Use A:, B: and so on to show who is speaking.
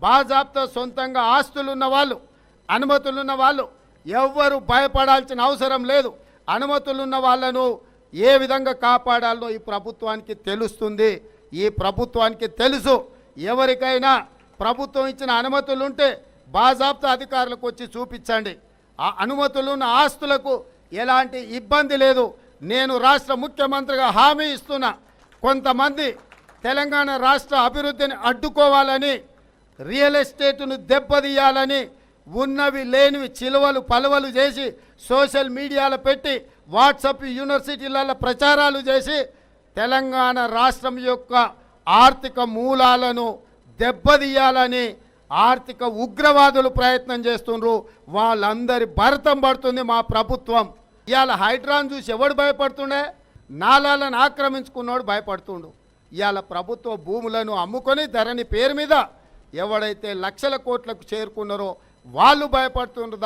A: బాజాబ్తా సొంతంగా ఆస్తులున్న వాళ్ళు, అనుమతులున్న వాళ్ళు ఎవ్వరు భయపడాల్సిన అవసరం లేదు. అనుమతులున్న వాళ్ళను ఏ విధంగా కాపాడాలో ఈ ప్రభుత్వానికి తెలుస్తుంది. ఈ ప్రభుత్వానికి తెలుసు. ఎవరికైనా ప్రభుత్వం ఇచ్చిన అనుమతులు ఉంటే బాజాబ్తా అధికారులకు వచ్చి చూపించండి. ఆ అనుమతులున్న ఆస్తులకు ఎలాంటి ఇబ్బంది లేదు. నేను రాష్ట్ర ముఖ్యమంత్రిగా హామీ ఇస్తున్నా. కొంతమంది తెలంగాణ రాష్ట్ర అభివృద్ధిని అడ్డుకోవాలని, రియల్ ఎస్టేట్ను దెబ్బతీయాలని ఉన్నవి లేనివి చిలువలు పలువలు చేసి సోషల్ మీడియాలో పెట్టి వాట్సాప్ యూనివర్సిటీలలో ప్రచారాలు చేసి తెలంగాణ రాష్ట్రం యొక్క ఆర్థిక మూలాలను దెబ్బతీయాలని ఆర్థిక ఉగ్రవాదులు ప్రయత్నం చేస్తుండ్రు. వాళ్ళందరి భరతం పడుతుంది మా ప్రభుత్వం. ఇవాళ హైడ్రాన్ చూసి ఎవడు భయపడుతుండే? నాలాలను ఆక్రమించుకున్నాడు భయపడుతుండు. ఇవాళ ప్రభుత్వ భూములను అమ్ముకొని ధరణి పేరు మీద ఎవడైతే లక్షల కోట్లకు చేరుకున్నారో వాళ్ళు భయపడుతుండ్రు.